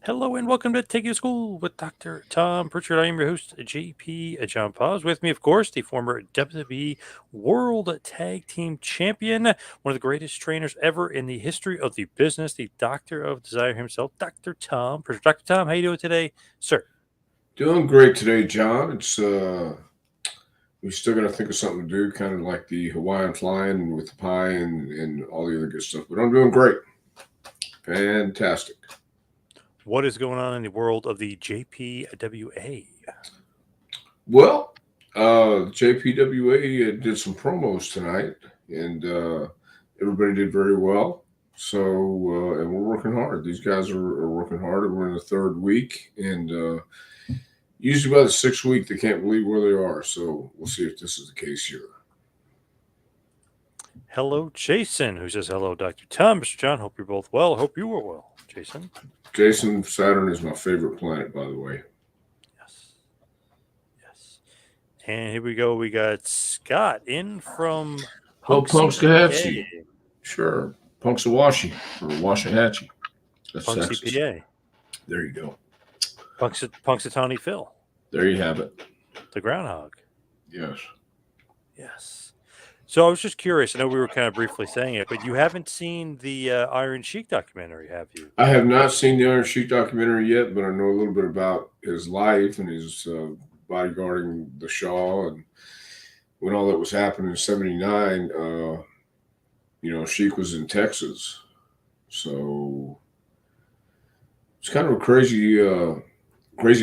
Hello and welcome to Take You to School with Dr. Tom Prichard. I am your host, JP John Paz. With me, of course, the former WWE World Tag Team Champion, one of the greatest trainers ever in the history of the business, the Doctor of Desire himself, Dr. Tom Prichard. Dr. Tom, how you doing today, sir? Doing great today, John. It's we still got to think of something to do, kind of like the Hawaiian flying with the pie and all the other good stuff. But I'm doing great, fantastic. What is going on in the world of the JPWA? Well, JPWA did some promos tonight, and everybody did very well. So, and we're working hard. These guys are working hard. We're in the third week, and usually by the sixth week, they can't believe where they are. So, we'll see if this is the case here. Hello, Jason, who says, hello, Dr. Tom. Mr. John, hope you're both well. Hope you are well, Jason. Jason, Saturn is my favorite planet, by the way. Yes. Yes. And here we go. We got Scott in from Oh, Punxsutawney. Punxsutawney. Sure. Punxsutawney or Washahatchee. That's Texas. PA. There you go. Punxsutawney Phil, There you have it. the groundhog. Yes. Yes. So I was just curious. I know we were kind of briefly saying it, but you haven't seen the Iron Sheik documentary, have you? I have not seen the Iron Sheik documentary yet, but I know a little bit about his life and his bodyguarding the Shaw and when all that was happening in '79. Sheik was in Texas, so it's kind of a crazy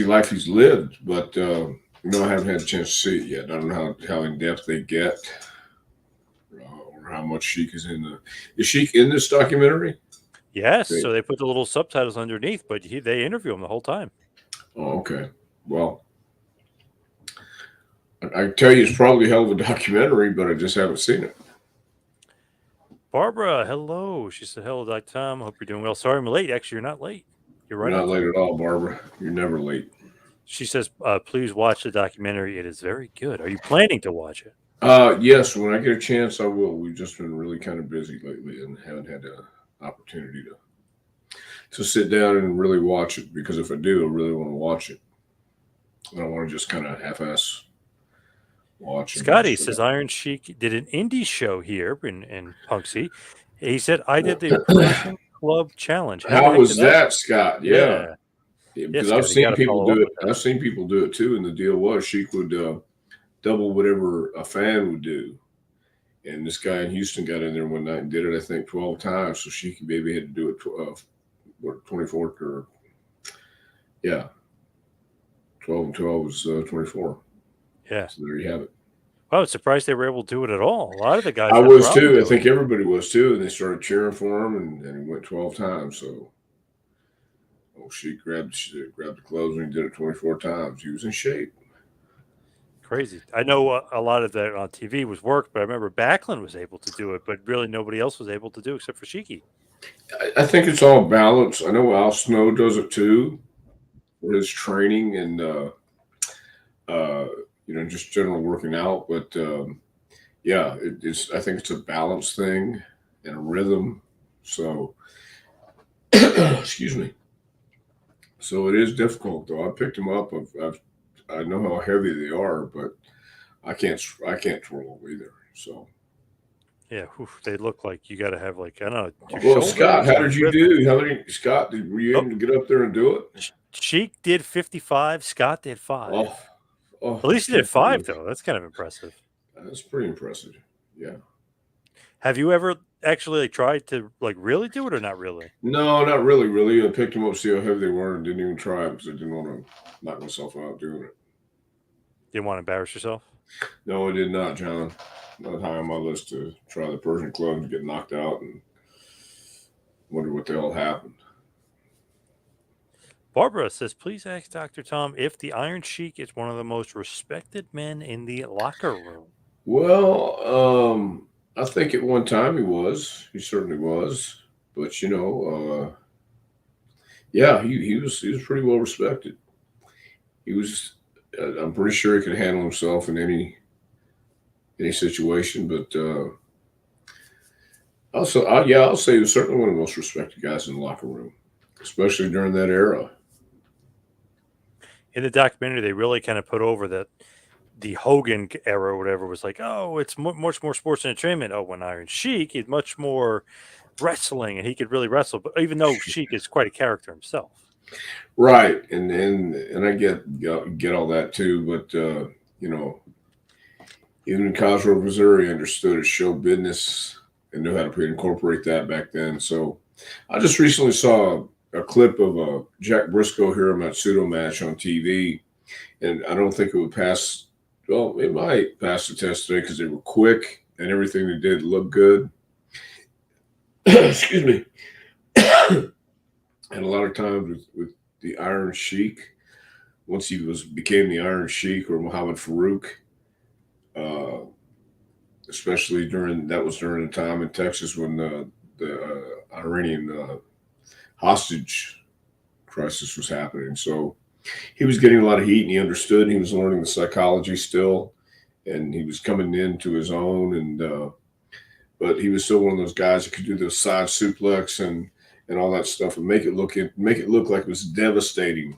life he's lived. But I haven't had a chance to see it yet. I don't know how in depth they get, or how much Sheik is in the. Is Sheik in this documentary? Yes. So they put the little subtitles underneath, but they interview him the whole time. Oh, okay. Well, I tell you, it's probably a hell of a documentary, but I just haven't seen it. Barbara, hello. She said, hello, Dr. Tom. Hope you're doing well. Sorry I'm late. Actually, you're not late. You're right. You're not late at all, Barbara. You're never late. She says, please watch the documentary. It is very good. Are you planning to watch it? Yes, when I get a chance, I will. We've just been really kind of busy lately and haven't had an opportunity to sit down and really watch it, because if I do, I really want to watch it. I don't want to just kind of half-ass watch it. Scotty says Iron Sheik did an indie show here in Punxsy. He said, I did the Persian Club Challenge. How was that, Scott? Yeah. Because I've Scotty, seen people do it. I've seen people do it too, and the deal was Sheik would double whatever a fan would do. And this guy in Houston got in there one night and did it, I think, 12 times. So Sheik maybe had to do it 24 or, yeah, 12 and 12 was 24. Yeah. So there you have it. I was surprised they were able to do it at all. A lot of the guys. I was too. I think everybody was too. And they started cheering for him, and he went 12 times. So, Sheik grabbed the gloves and he did it 24 times. He was in shape. Crazy. I know a lot of that on TV was work, but I remember Backlund was able to do it, but really nobody else was able to do it except for Sheiky. I think it's all balance. I know Al Snow does it too for his training and just general working out. But yeah, I think it's a balance thing and a rhythm. So excuse me. So it is difficult though. I picked them up. I know how heavy they are, but I can't twirl them either. So yeah, they look like you got to have I don't know. Well, Scott, how did you do? Scott, were you able to get up there and do it? Sheik did 55. Scott did 5. Oh, at least he did 5 though. That's kind of impressive. That's pretty impressive. Yeah. Have you ever actually tried to really do it or not really? No, not really. Really, I picked them up, see how heavy they were, and didn't even try it because I didn't want to knock myself out doing it. Didn't want to embarrass yourself? No, I did not, John. Not high on my list to try the Persian Club and get knocked out and wonder what the hell happened. Barbara says, please ask Dr. Tom if the Iron Sheik is one of the most respected men in the locker room. Well, I think at one time he was. He certainly was. But yeah, he was pretty well respected. He was. I'm pretty sure he could handle himself in any situation. But I'll say he was certainly one of the most respected guys in the locker room. especially during that era. In the documentary, they really kind of put over that the Hogan era or whatever was like, oh, it's much more sports entertainment. Oh, when Iron Sheik is much more wrestling and he could really wrestle. But even though Sheik is quite a character himself. Right, and I get all that too, but you know, even in Cosgrove, Missouri, understood his show business and knew how to incorporate that back then. So I just recently saw a clip of a Jack Briscoe Hiro Matsudo match on TV, and I don't think it would pass. Well, it might pass the test today because they were quick and everything they did looked good. Excuse me. And a lot of times with the Iron Sheik, once he became the Iron Sheik or Muhammad Farouk, uh, especially during the time in Texas when the Iranian hostage crisis was happening. So he was getting a lot of heat, and he understood. And he was learning the psychology still, and he was coming into his own. And but he was still one of those guys that could do those side suplex and all that stuff and make it look like it was devastating.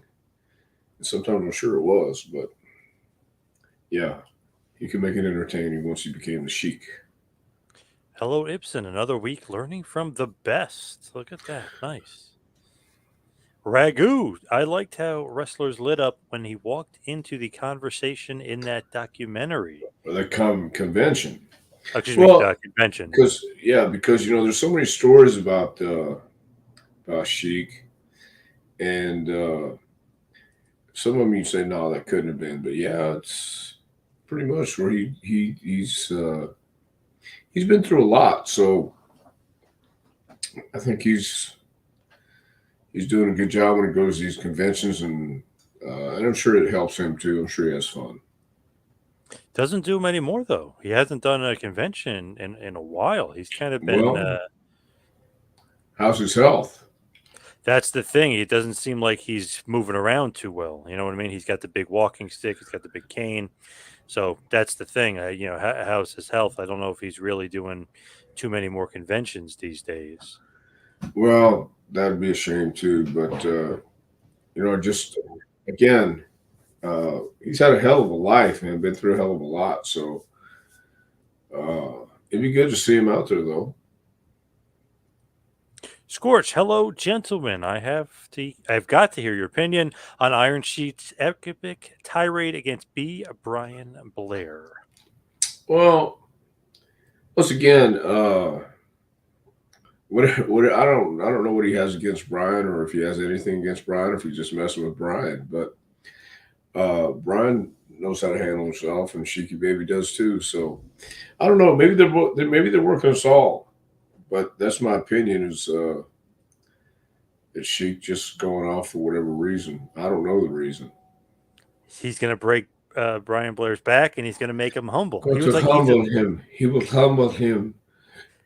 And sometimes I'm sure it was, but yeah, he could make it entertaining once he became the Sheik. Hello, Ibsen. Another week learning from the best. Look at that. Nice. Ragu. I liked how wrestlers lit up when he walked into the conversation in that documentary. Or the convention. Excuse me, Well, convention. because there's so many stories about Sheik, and some of them you say no, that couldn't have been, but yeah, it's pretty much where he's been through a lot, so I think he's doing a good job when he goes to these conventions, and I'm sure it helps him too. I'm sure he has fun. Doesn't do them anymore, though. He hasn't done a convention in a while. He's kind of been. Well, how's his health? That's the thing. It doesn't seem like he's moving around too well. You know what I mean? He's got the big walking stick. He's got the big cane. So that's the thing. How's his health? I don't know if he's really doing too many more conventions these days. Well, that'd be a shame too, but just again, he's had a hell of a life and been through a hell of a lot. So it'd be good to see him out there, though. Scorch, hello, gentlemen. I've got to hear your opinion on Iron Sheik's epic tirade against B. Brian Blair. Well, once again, what I don't know what he has against Brian, or if he has anything against Brian, or if he's just messing with Brian. But Brian knows how to handle himself, and Sheiky Baby does too. So I don't know. Maybe they're working us all, but that's my opinion. Is Sheik just going off for whatever reason? I don't know the reason. He's going to break Brian Blair's back, and he's going to make him humble. Going He was to like, humble him. He will humble him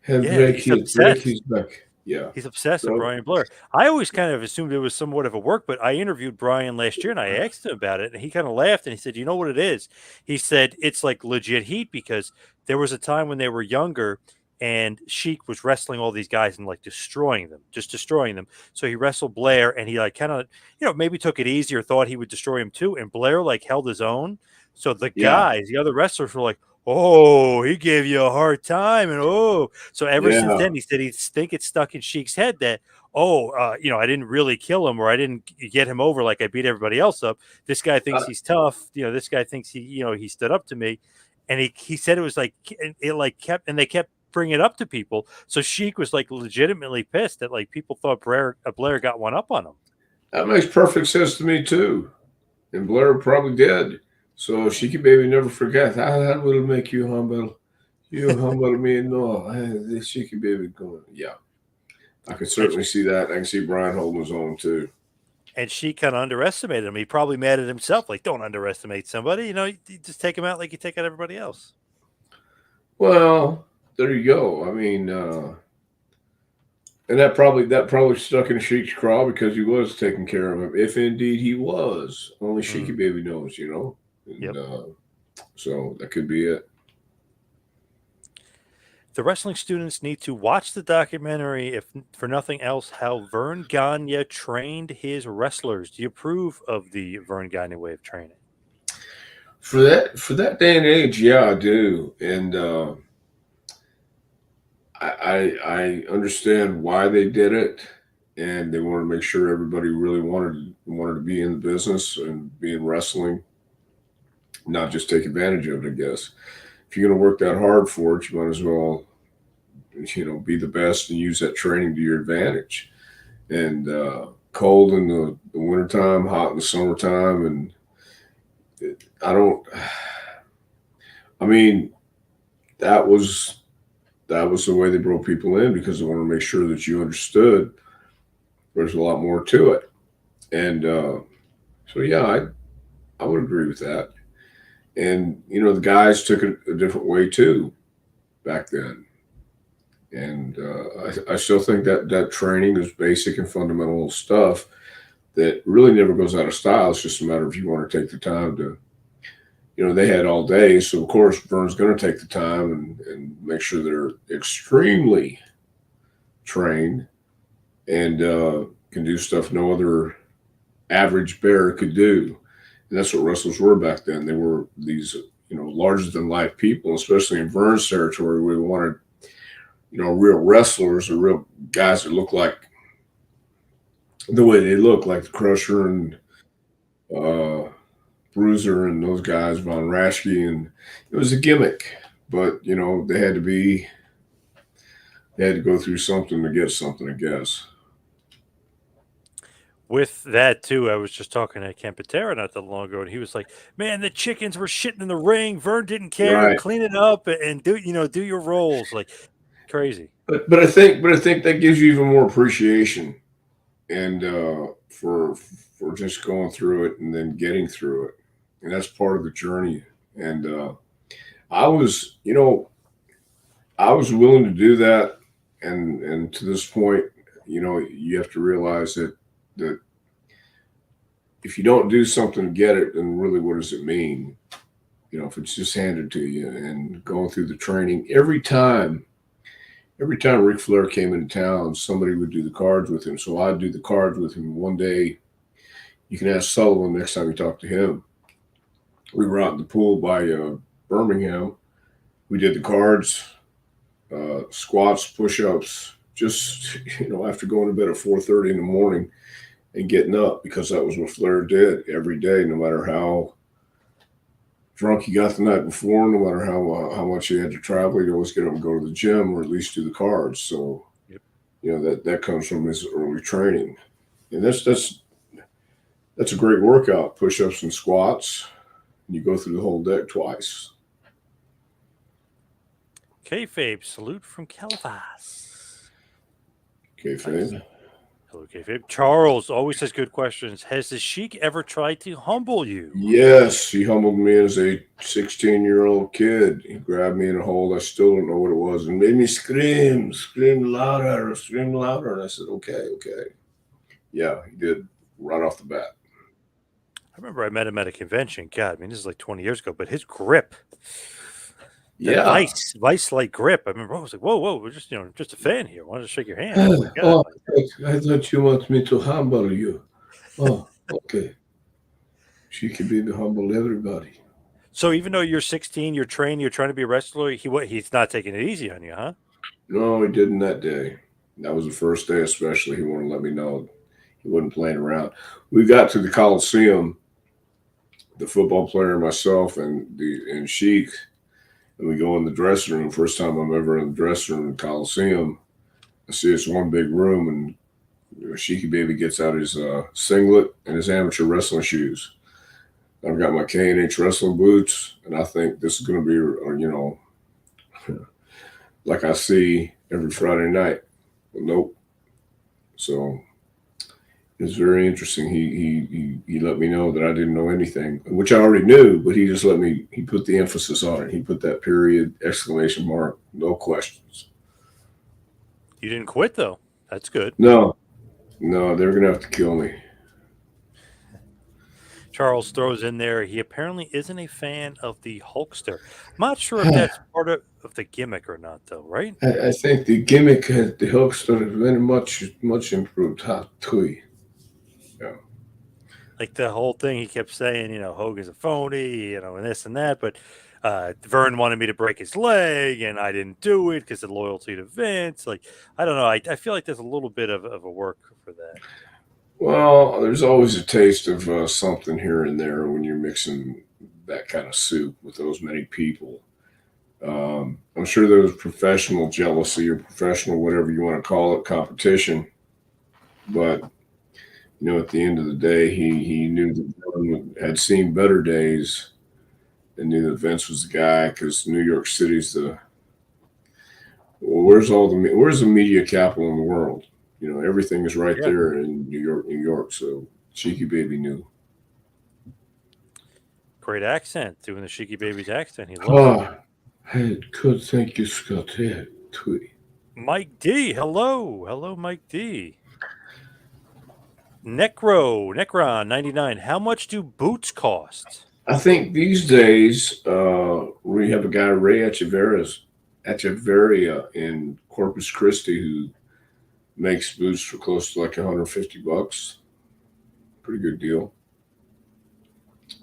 and yeah, he's break obsessed. his back. Yeah. He's obsessed with So Brian Blair. I always kind of assumed it was somewhat of a work, but I interviewed Brian last year and I asked him about it, and he kind of laughed and he said, "You know what it is?" He said, "It's like legit heat because there was a time when they were younger and Sheik was wrestling all these guys and like destroying them, just destroying them. So he wrestled Blair and he like kind of, maybe took it easy or thought he would destroy him too. And Blair like held his own. So yeah, the other wrestlers were like, oh, he gave you a hard time. And so ever since yeah, then, he said he think it's stuck in Sheik's head that, I didn't really kill him or I didn't get him over like I beat everybody else up. This guy thinks uh, he's tough. This guy thinks he stood up to me. And he said it was like, it like kept, and they kept bringing it up to people. So Sheik was like legitimately pissed that like people thought Blair got one up on him. that makes perfect sense to me too. And Blair probably did. So she could maybe never forget. That will make you humble. You humble me. No, this she could baby going. Yeah, I could And certainly see that. I can see Brian holding his own too. and she kind of underestimated him. He probably mad at himself. Like, don't underestimate somebody. You just take him out like you take out everybody else. Well, there you go. I mean, and that probably stuck in Sheik's craw because he was taking care of him, if indeed he was. Only Sheiky Mm, baby knows, you know. And yep. so that could be it. The wrestling students need to watch the documentary, if for nothing else, how Vern Gagne trained his wrestlers. Do you approve of the Vern Gagne way of training? For that day and age, yeah, I do, and I understand why they did it, and they wanted to make sure everybody really wanted to be in the business and be in wrestling, not just take advantage of it. I guess if you're going to work that hard for it, you might as well, be the best and use that training to your advantage. And cold in the wintertime, hot in the summertime, and I don't. I mean, that was that was the way they brought people in because they wanted to make sure that you understood there's a lot more to it. And so, yeah, I would agree with that. And the guys took it a different way too back then. And I still think that training is basic and fundamental stuff that really never goes out of style. It's just a matter of you want to take the time to. They had all day, so of course Vern's going to take the time and make sure they're extremely trained and can do stuff no other average bear could do. And that's what wrestlers were back then. They were these, larger than life people, especially in Vern's territory. We wanted, real wrestlers or real guys that look like the way they look, like the Crusher and uh, Bruiser and those guys, Von Raschke, and it was a gimmick. But they had to go through something to get something, I guess. With that too, I was just talking to Ken Patera not that long ago, and he was like, "Man, the chickens were shitting in the ring. Vern didn't care. Right. Clean it up and do your roles." Like crazy. But I think that gives you even more appreciation and for just going through it and then getting through it, and that's part of the journey. And I was, I was willing to do that, and to this point, you have to realize that if you don't do something to get it, then really what does it mean? If it's just handed to you and going through the training every time Ric Flair came into town, somebody would do the cards with him. So I'd do the cards with him. One day, you can ask Sullivan next time you talk to him. We were out in the pool by Birmingham. We did the cards, squats, push-ups, just after going to bed at 4:30 in the morning and getting up because that was what Flair did every day, no matter how drunk he got the night before, no matter how much he had to travel, he'd always get up and go to the gym or at least do the cards. So Yep. that comes from his early training, and that's a great workout. Push-ups and squats, and you go through the whole deck twice. Kayfabe, salute from Calabas. Okay, Nice. fam. Hello, Kayfabe. Charles always has good questions. Has the Sheik ever tried to humble you? Yes, he humbled me as a 16-year-old kid. He grabbed me in a hold. I still don't know what it was, and made me scream louder. And I said, okay, okay. Yeah, he did right off the bat. I remember I met him at a convention. God, I mean, this is like 20 years ago, but his grip, that Yeah. vice like grip. I remember I was like, whoa, whoa, we're just, just a fan here. I wanted to shake your hand. Oh my God. Oh, I thought you want me to humble you. Oh, okay. She can be the humble everybody. So even though you're 16, you're trained, you're trying to be a wrestler, he's not taking it easy on you, huh? No, he didn't that day. That was the first day, especially. He wanted to let me know he wasn't playing around. We got to the Coliseum, the football player, myself, and Sheik, and we go in the dressing room. First time I'm ever in the dressing room in the Coliseum. I see it's one big room, and Sheiky Baby gets out his singlet and his amateur wrestling shoes. I've got my K&H wrestling boots, and I think this is going to be, like I see every Friday night. But nope. So it's very interesting. He let me know that I didn't know anything, which I already knew, but he just let me. He put the emphasis on it. He put that period, exclamation mark, no questions. You didn't quit though. That's good. No, no, they're gonna have to kill me. Charles throws in there, he apparently isn't a fan of the Hulkster. I'm not sure if that's part of the gimmick or not, though, right? I think the gimmick at the Hulkster is very much improved. Ha, tui. Yeah. Like the whole thing, he kept saying, Hogan's a phony, and this and that. But Vern wanted me to break his leg, and I didn't do it because of loyalty to Vince. Like, I don't know. I feel like there's a little bit of a work for that. Well, there's always a taste of something here and there when you're mixing that kind of soup with those many people. I'm sure there was professional jealousy or professional, whatever you want to call it, competition. But at the end of the day, he knew that Vern had seen better days and knew that Vince was the guy because New York City's the well, where's the media capital in the world? Everything is right Yeah, there in New York, New York. So Cheeky Baby knew. great accent, doing the Sheiky Baby's accent. He loves it. Ah, hey, good. Thank you, Scott. Hey, Tweety. Mike D, hello, Mike D. Necron 99. How much do boots cost? I think these days we have a guy Ray Echeverria in Corpus Christi who makes boots for close to like 150 bucks. Pretty good deal.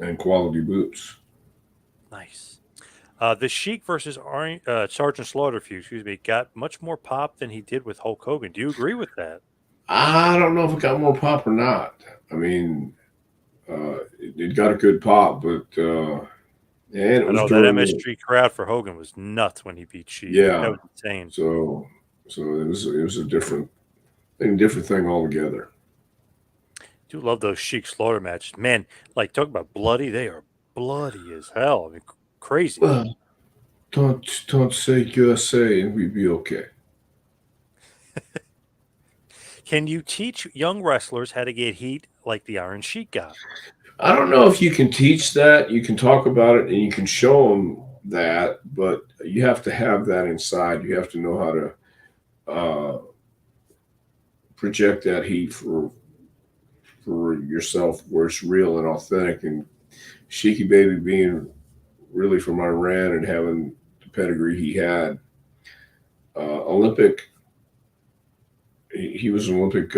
And quality boots. Nice. The Sheik versus Sergeant Slaughter feud, excuse me, got much more pop than he did with Hulk Hogan. Do you agree with that? I don't know if it got more pop or not. I mean, it got a good pop, but and it I was know that during the MSG crowd for Hogan was nuts when he beat Sheik. That yeah. was insane. So it was a different thing altogether. Do love those Sheik Slaughter matches, man. Like talk about bloody, they are bloody as hell. I mean, crazy. Well, don't say USA and we'd be okay. Can you teach young wrestlers how to get heat like the Iron Sheik got? I don't know if you can teach that. You can talk about it and you can show them that, but you have to have that inside. You have to know how to project that heat for yourself where it's real and authentic. And Sheiky Baby being really from Iran and having the pedigree he had, Olympic, he was an Olympic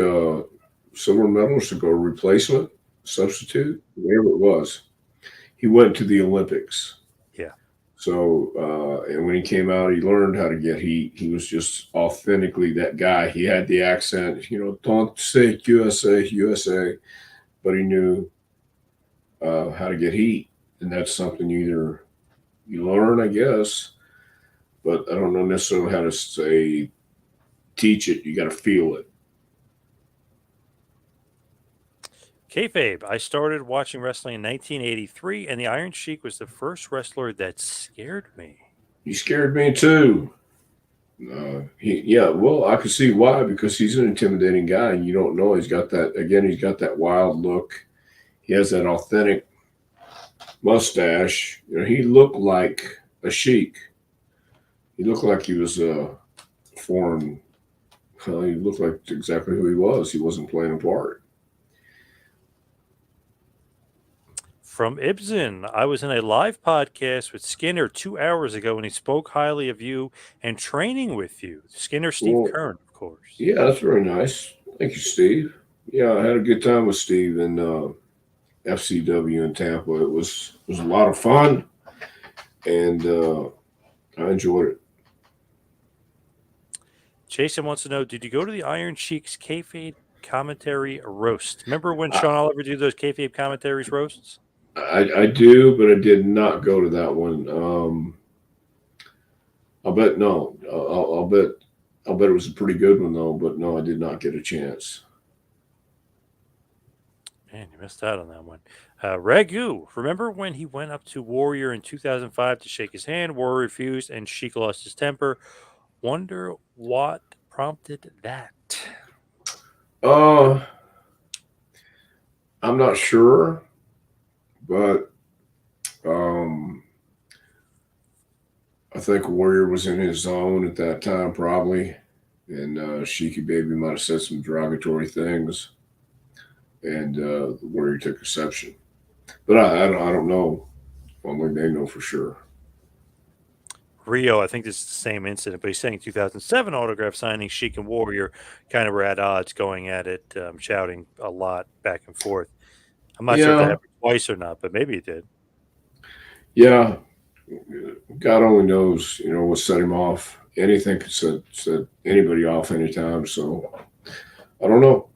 silver medalist to go replacement, substitute, whatever it was. He went to the Olympics. Yeah. So, and when he came out, he learned how to get heat. He was just authentically that guy. He had the accent, don't say USA, USA, but he knew how to get heat. And that's something you learn, I guess, but I don't know necessarily how to say teach it. You got to feel it. Kayfabe, I started watching wrestling in 1983, and the Iron Sheik was the first wrestler that scared me. You scared me too. Yeah, well, I could see why because he's an intimidating guy, and you don't know he's got that. Again, he's got that wild look. He has that authentic mustache. He looked like a sheik. He looked like he was a foreign. Well, he looked like exactly who he was. He wasn't playing a part. From Ibsen, I was in a live podcast with Skinner 2 hours ago, and he spoke highly of you and training with you. Skinner, Steve Well, Kern, of course. yeah, that's very nice. Thank you, Steve. Yeah, I had a good time with Steve in FCW in Tampa. It was a lot of fun, and I enjoyed it. Jason wants to know, did you go to the Iron Sheik's kayfabe commentary roast? Remember when I, Sean Oliver did those kayfabe commentaries roasts? I do, but I did not go to that one. I'll bet no. I'll bet it was a pretty good one though. But no, I did not get a chance. Man, you missed out on that one. Ragu, remember when he went up to Warrior in 2005 to shake his hand? Warrior refused, and Sheik lost his temper. Wonder what prompted that. Uh, I'm not sure, but um, I think Warrior was in his zone at that time, probably, and Sheiky Baby might have said some derogatory things, and Warrior took exception. But I don't know. Only they know for sure. Rio, I think this is the same incident, but he's saying 2007 autograph signing, Sheik and Warrior kind of were at odds going at it, shouting a lot back and forth. I'm not sure if that Yeah, happened twice or not, but maybe it did. yeah. God only knows, what set him off. Anything could set anybody off anytime. So I don't know.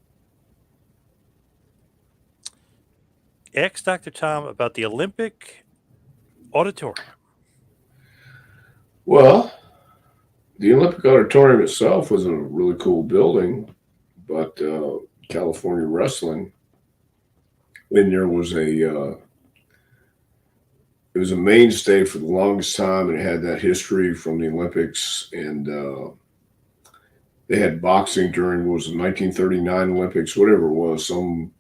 Ask Dr. Tom about the Olympic auditorium. Well, the Olympic Auditorium itself was a really cool building, but California wrestling, when there was it was a mainstay for the longest time, and it had that history from the Olympics, and they had boxing during what was the 1939 Olympics, whatever it was. Some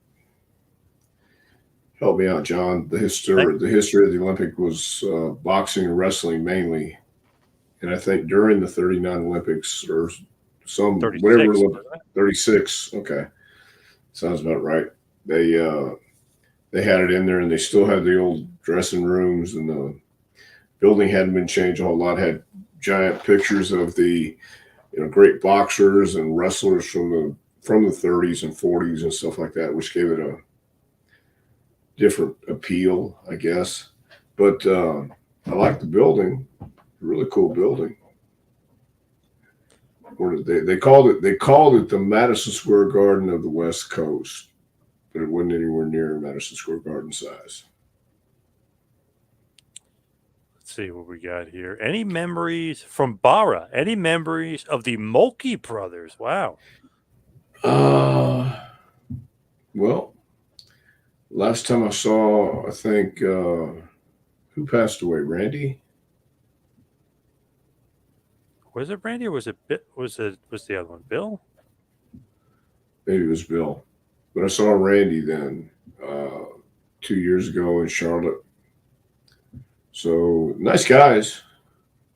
help me out, John. The history of the Olympic was boxing and wrestling mainly, and I think during the 39 Olympics or some whatever 36, wasn't it? 36. Okay, sounds about right. They uh, they had it in there, and they still had the old dressing rooms, and the building hadn't been changed a whole lot. Had giant pictures of the great boxers and wrestlers from the 30s and 40s and stuff like that, which gave it a different appeal, I guess. But I like the building, really cool building. Or they called it the Madison Square Garden of the West Coast, but it wasn't anywhere near Madison Square Garden size. Let's see what we got here. Any memories from Bara? Any memories of the Mulkey brothers? Wow. Uh well, last time I saw, I think who passed away? Randy? Was it Randy or was the other one Bill? Maybe it was Bill. But I saw Randy then 2 years ago in Charlotte. So nice guys,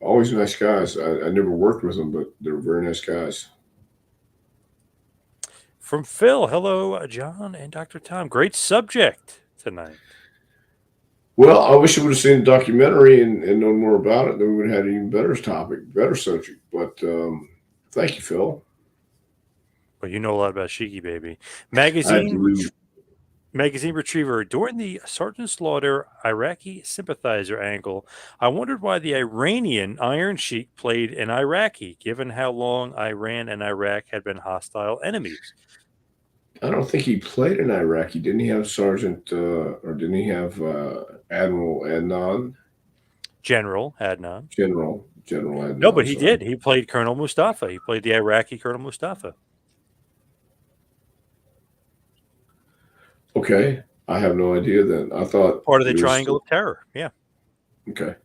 always nice guys. I never worked with them, but they were very nice guys. From Phil. Hello, John and Dr. Tom. Great subject tonight. Well, I wish I would have seen the documentary and known more about it. Then we would have had an even better topic, better subject. But thank you, Phil. Well, you know a lot about Sheiky Baby. I Magazine do. Magazine Retriever. During the Sergeant Slaughter Iraqi sympathizer angle, I wondered why the Iranian Iron Sheik played an Iraqi, given how long Iran and Iraq had been hostile enemies. I don't think he played in Iraqi. Didn't he have Sergeant, or didn't he have Admiral Adnan? General Adnan. General Adnan, No, I'm but he sorry. did. He played Colonel Mustafa. He played the Iraqi Colonel Mustafa. Okay. I have no idea then. I thought Part of the he was, Triangle of Terror. Yeah. okay.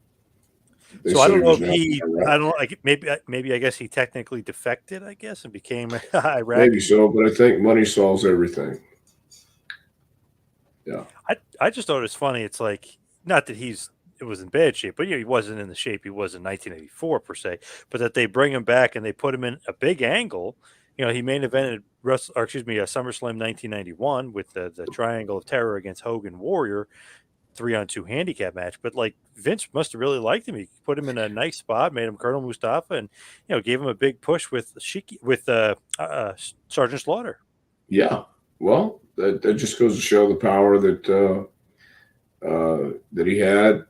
They So I said don't he know was if not he, Iraq. I don't know, like maybe I guess he technically defected, I guess, and became Maybe Iraqi. so, but I think money solves everything. Yeah. I just thought it was funny. It's like not that it was in bad shape, but he wasn't in the shape he was in 1984 per se. But that they bring him back and they put him in a big angle. He main evented SummerSlam 1991 with the Triangle of Terror against Hogan Warrior 3-on-2 handicap match. But like Vince must have really liked him. He put him in a nice spot, made him Colonel Mustafa, and gave him a big push with Sergeant Slaughter. Yeah. Well, that just goes to show the power that he had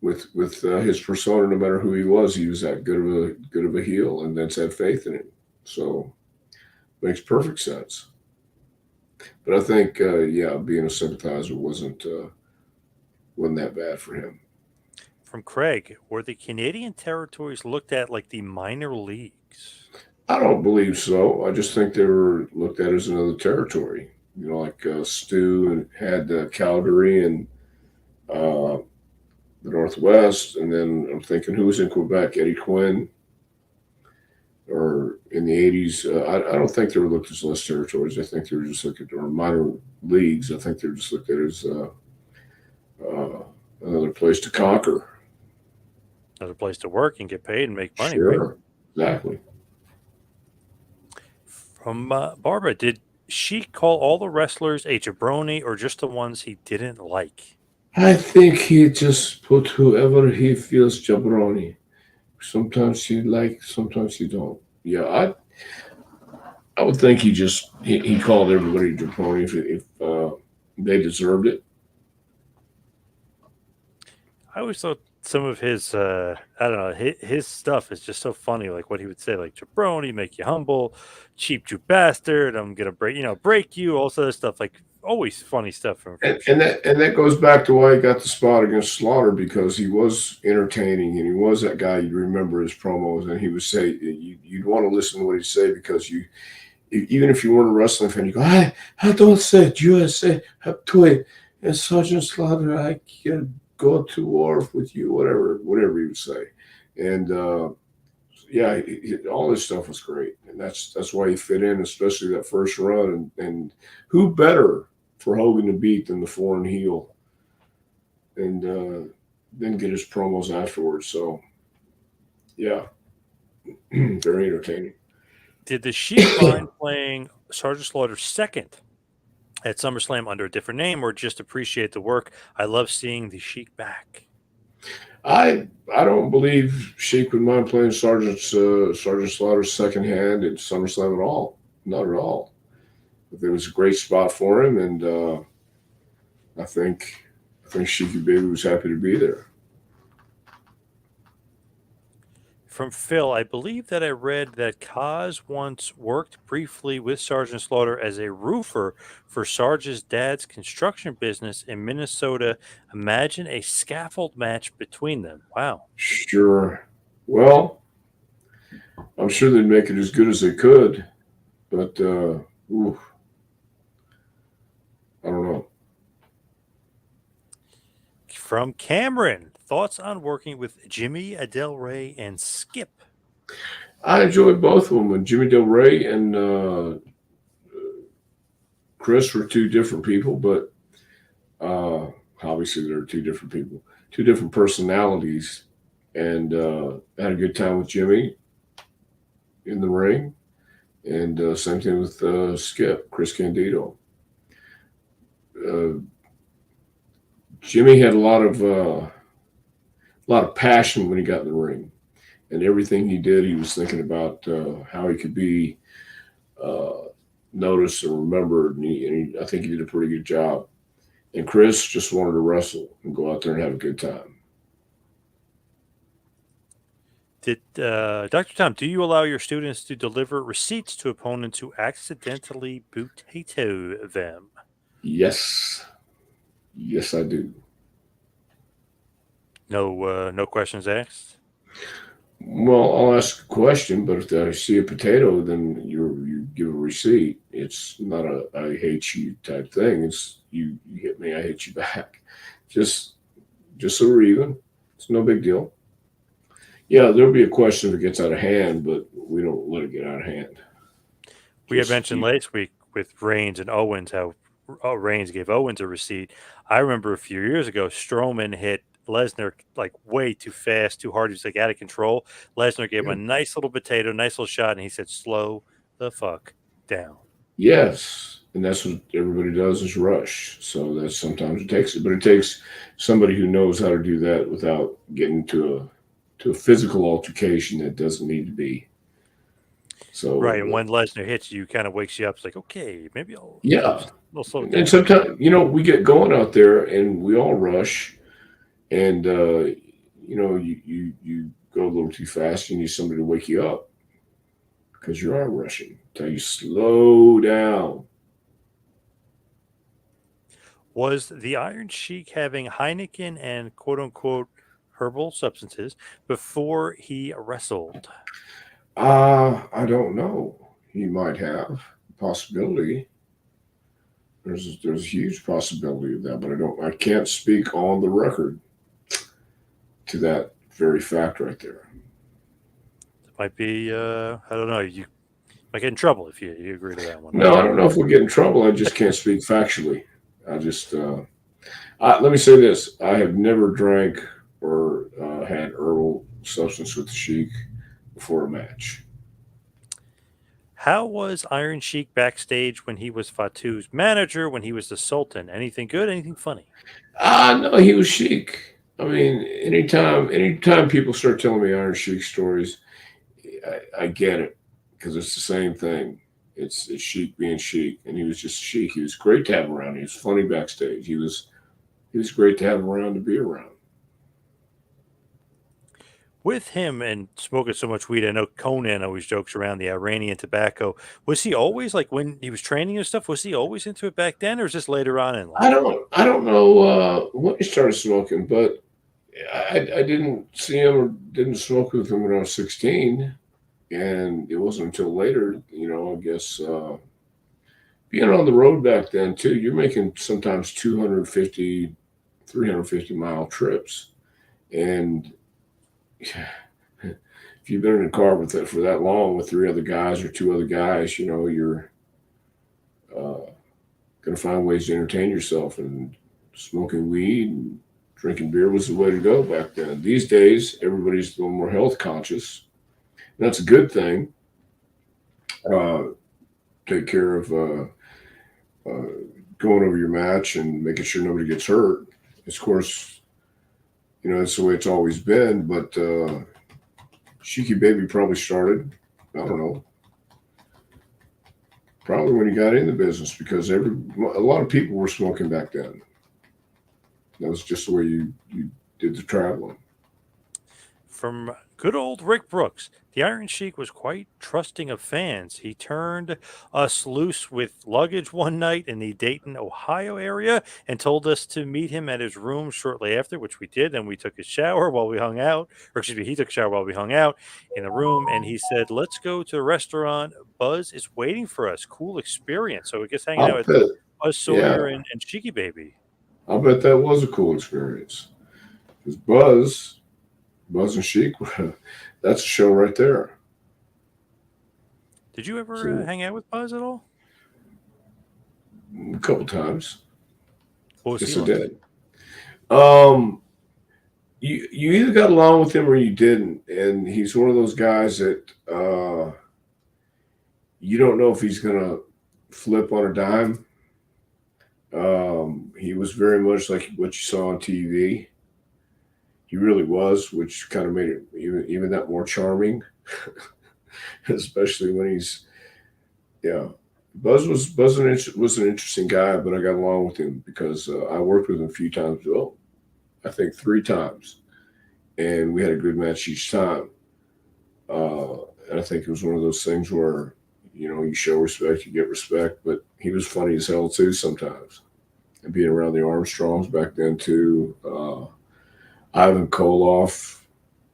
with his persona. No matter who he was that good of a heel, and Vince had faith in him. So makes perfect sense. But I think, yeah, being a sympathizer wasn't that bad for him. From Craig, were the Canadian territories looked at like the minor leagues? I don't believe so. I just think they were looked at as another territory. Like Stu and had Calgary and uh, the Northwest, and then I'm thinking who was in Quebec? Eddie Quinn, or in the '80s. I don't think they were looked as less territories. I think they were just looked at or minor leagues. I think they were just looked at as uh, another place to conquer. Another place to work and get paid and make money, right? Sure, exactly. From Barbara, did she call all the wrestlers a jabroni or just the ones he didn't like? I think he just put whoever he feels jabroni. Sometimes you like, sometimes you don't. Yeah, I would think he called everybody jabroni if they deserved it. I always thought some of his, I don't know, his stuff is just so funny. Like what he would say, like jabroni, make you humble, cheap Jew bastard. I'm gonna break you. All this other stuff. Like always funny stuff from And Sheik. that goes back to why he got the spot against Slaughter because he was entertaining and he was that guy you remember his promos and he would say you'd want to listen to what he'd say because even if you weren't a wrestling fan you go I don't say it USA have to it and Sergeant Slaughter I can go to war with you whatever he would say and yeah all this stuff was great and that's why he fit in especially that first run and who better for Hogan to beat than the foreign heel and then get his promos afterwards. So yeah, very entertaining. Did the Sheik mind playing Sergeant Slaughter second at SummerSlam under a different name, or just appreciate the work? I love seeing the Sheik back. I don't believe Sheik would mind playing Sergeant Slaughter's second hand at SummerSlam at all. Not at all. But there was a great spot for him, and I think I think Sheiky Baby was happy to be there. From Phil, I believe that I read that Kaz once worked briefly with Sergeant Slaughter as a roofer for Sarge's dad's construction business in Minnesota. Imagine a scaffold match between them. Wow. Sure. Well, I'm sure they'd make it as good as they could, but ooh, I don't know. From Cameron, thoughts on working with Jimmy Adele Ray and Skip? I enjoyed both of them. When Jimmy Del Rey and Chris were two different people, but uh, obviously they're two different people, two different personalities, and had a good time with Jimmy in the ring, and same thing with Skip, Chris Candido. Uh, Jimmy had a lot of passion when he got in the ring, and everything he did, he was thinking about how he could be uh, noticed and remembered, I think he did a pretty good job. And Chris just wanted to wrestle and go out there and have a good time. Did Dr. Tom, do you allow your students to deliver receipts to opponents who accidentally potato them? Yes, yes, I do. No, no questions asked. Well, I'll ask a question, but if I see a potato, then you give a receipt. It's not a I hate you type thing. It's you hit me, I hit you back. Just just so we're even. It's no big deal. Yeah, there'll be a question if it gets out of hand, but we don't let it get out of hand. We had Just mentioned last week with Reigns and Owens how Reigns gave Owens a receipt. I remember a few years ago, Strowman hit Lesnar like way too fast, too hard. He was like out of control. Lesnar gave him a nice little potato, nice little shot, and he said, "Slow the fuck down." yes, and that's what everybody does is rush. So that sometimes it takes it, but it takes somebody who knows how to do that without getting to a physical altercation that doesn't need to be. Right, and So when Lesnar hits you, kind of wakes you up. It's like, okay, maybe yeah, I'll slow it and down. sometimes we get going out there and we all rush, and you go a little too fast. You need somebody to wake you up because you are rushing. Tell you slow down. Was the Iron Sheik having Heineken and quote unquote herbal substances before he wrestled? I don't know. He might have possibility. There's a huge possibility of that, but I can't speak on the record to that very fact right there. It might be, I don't know. You might get in trouble if you agree to that one. No, I don't know if we'll get in trouble. I just can't speak factually. I just let me say this: I have never drank or had herbal substance with the Sheik before a match. How was Iron Sheik backstage when he was Fatu's manager, when he was the Sultan? Anything good? Anything funny? No, he was Sheik. I mean, anytime people start telling me Iron Sheik stories, I get it because it's the same thing. It's Sheik being Sheik, and he was just Sheik. He was great to have around. He was funny backstage. He was great to have around to be around. With him and smoking so much weed, I know Conan always jokes around the Iranian tobacco. Was he always like when he was training and stuff? Was he always into it back then, or is this later on in life? I don't know when he started smoking, but I didn't see him or didn't smoke with him when I was 16, and it wasn't until later, I guess being on the road back then too, you're making sometimes 250, 350-mile trips, and if you've been in a car with it for that long with three other guys or two other guys, you're uh, going to find ways to entertain yourself, and smoking weed and drinking beer was the way to go back then. These days, everybody's a little more health conscious, and that's a good thing. Uh, Take care of uh, going over your match and making sure nobody gets hurt. Of course, that's the way it's always been. But Sheiky Baby probably started, I don't know, probably when he got in the business because a lot of people were smoking back then. That was just the way you did the traveling. From good old Rick Brooks, the Iron Sheik was quite trusting of fans. He turned us loose with luggage one night in the Dayton, Ohio area and told us to meet him at his room shortly after, which we did. And we took a shower while we hung out, or excuse me, he took a shower while we hung out in the room. And he said, "Let's go to the restaurant. Buzz is waiting for us. Cool experience." So I guess hanging out I'll with bet, Buzz yeah, Sawyer and Cheeky Baby. I'll bet that was a cool experience. Because Buzz and Sheik, that's a show right there. Did you ever So hang out with Buzz at all? a couple times, What was he yes, I like? did. Um, you either got along with him or you didn't, and he's one of those guys that you don't know if he's gonna flip on a dime. He was very much like what you saw on TV. He really was, which kind of made it even that more charming, especially when he's yeah. Buzz was an interesting guy, but I got along with him because I worked with him a few times. Well, I think three times, and we had a good match each time. And I think it was one of those things where you show respect, you get respect. But he was funny as hell too sometimes. And being around the Armstrongs back then too, Ivan Koloff,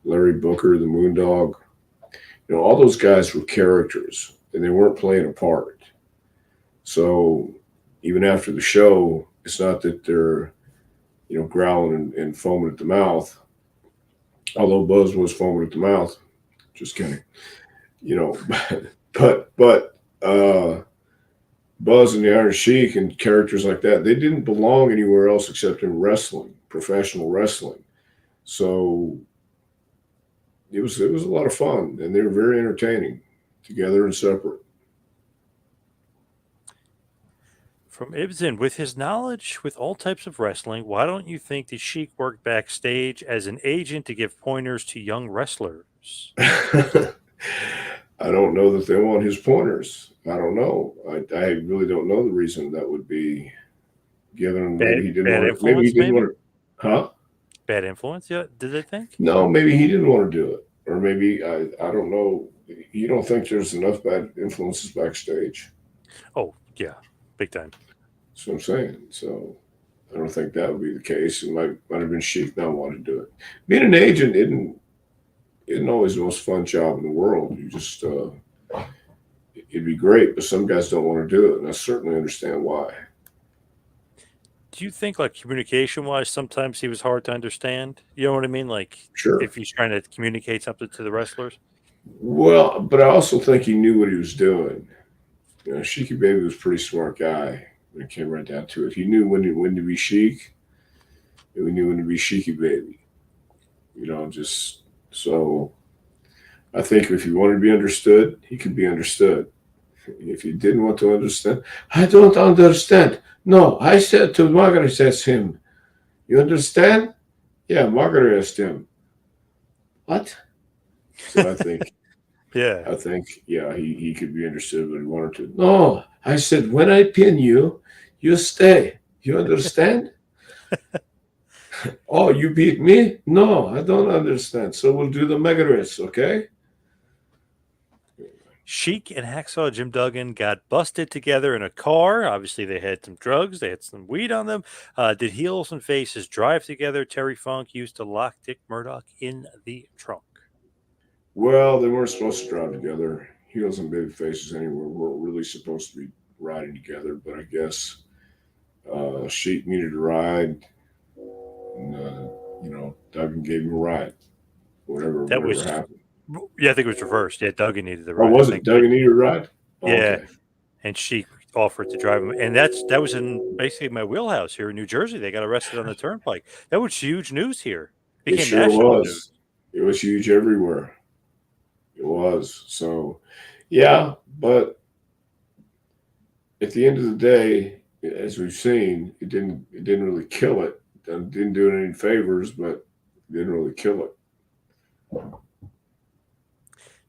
Larry Booker, the Moondog, all those guys were characters, and they weren't playing a part. So even after the show, it's not that they're growling and foaming at the mouth. Although Buzz was foaming at the mouth, just kidding. You know, but Buzz and the Iron Sheik and characters like that, they didn't belong anywhere else except in wrestling, professional wrestling. So it was a lot of fun, and they were very entertaining, together and separate. From Ibsen, with his knowledge with all types of wrestling, why don't you think the Sheik worked backstage as an agent to give pointers to young wrestlers? I don't know that they want his pointers. I don't know. I really don't know the reason that would be given him. Bad, Maybe he didn't bad want to. Maybe he influence, didn't maybe? want to. Huh? Bad influence, yeah, did they think? No, maybe he didn't want to do it, or maybe I don't know. You don't think there's enough bad influences backstage? Oh, yeah, big time. That's what I'm saying. So I don't think that would be the case. It might have been Sheik not wanting to do it. Being an agent isn't always the most fun job in the world. You just it'd be great, but some guys don't want to do it, and I certainly understand why. Do you think, like, communication-wise, sometimes he was hard to understand? You know what I mean? Like, Sure. if he's trying to communicate something to the wrestlers? Well, but I also think he knew what he was doing. Sheiky Baby was a pretty smart guy when it came right down to it. He knew when to be Sheik, and we knew when to be Sheiky Baby. Just so I think if he wanted to be understood, he could be understood. If you didn't want to understand, I don't understand. No, I said to Margaret, asked him. You understand? Yeah, Margaret asked him. What? So Yeah. yeah, he could be understood, but he wanted to. No, I said, when I pin you, you stay. You understand? Oh, you beat me? No, I don't understand. So we'll do the mega race, okay? Sheik and Hacksaw Jim Duggan got busted together in a car. Obviously, they had some drugs. They had some weed on them. Did Heels and Faces drive together? Terry Funk used to lock Dick Murdoch in the trunk. Well, they weren't supposed to drive together. Heels and baby faces anywhere weren't really supposed to be riding together, but I guess Sheik needed a ride, and Duggan gave him a ride. That Whatever was, happened. yeah, I think it was reversed. Yeah, Duggan needed the Oh, ride. I was it think. Duggan needed a ride? Oh, Yeah, okay. and Sheik offered to drive him, and that was in basically my wheelhouse here in New Jersey. They got arrested on the turnpike. That was huge news here. It Became sure national news. was. It was huge everywhere. It was. So, yeah, but at the end of the day, as we've seen, it didn't really kill it. Didn't do it any favors, but it didn't really kill it.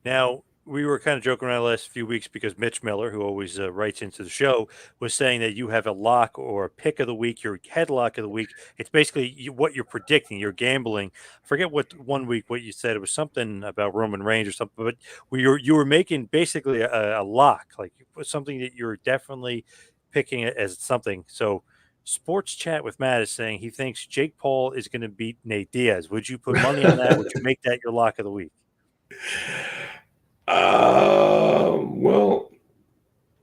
Now, we were kind of joking around the last few weeks because Mitch Miller, who always writes into the show, was saying that you have a lock or a pick of the week, your headlock of the week. It's basically what you're predicting, you're gambling. I forget what one week what you said. It was something about Roman Reigns or something, but you were making basically a lock, like something that you're definitely picking it as something. So, Sports Chat with Matt is saying he thinks Jake Paul is going to beat Nate Diaz. Would you put money on that? Would you make that your lock of the week? Well,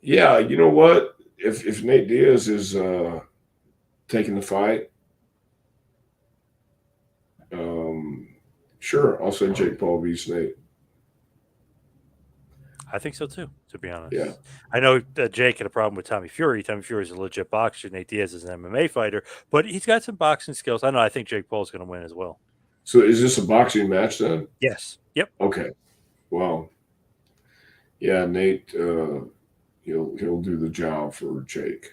yeah. You know what? If Nate Diaz is taking the fight, um, sure, I'll say Jake Paul beats Nate. I think so too, to be Yeah. honest. I know Jake had a problem with Tommy Fury. Tommy Fury's a legit boxer. Nate Diaz is an MMA fighter, but he's got some boxing skills. I know. I think Jake Paul's going to win as well. So is this a boxing match then? Yes. Yep. Okay. Well, yeah, Nate. He'll do the job for Jake.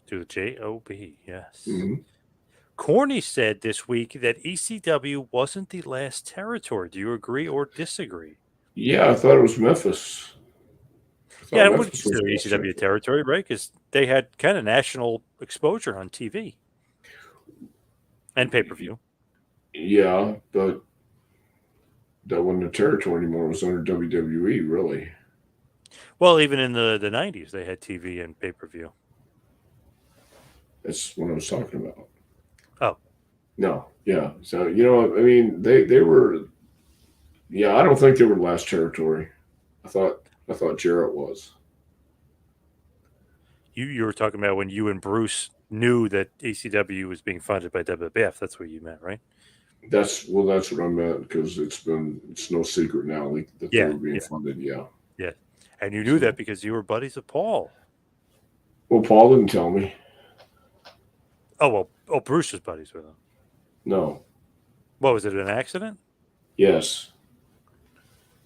To the JOB. Yes. Hmm. Corny said this week that ECW wasn't the last territory. Do you agree or disagree? Yeah, I thought it was Memphis. I Yeah, thought I would Memphis was consider the last ECW territory. territory, right? Because they had kind of national exposure on TV and pay per view. Yeah, but that wasn't a territory anymore. It was under WWE, really. Well, even in the 90s, they had TV and pay per view. That's what I was talking about. Oh, No, yeah. So I mean, they were. Yeah, I don't think they were last territory. I thought Jarrett was. you were talking about when you and Bruce knew that ECW was being funded by WWF. That's what you meant, right? That's what I meant because it's no secret now that they Yeah, were being yeah, funded. Yeah. yeah. And you knew that So because you were buddies of Paul. well, Paul didn't tell me. Oh well, oh Bruce was buddies with him. No. What was it? An accident? Yes.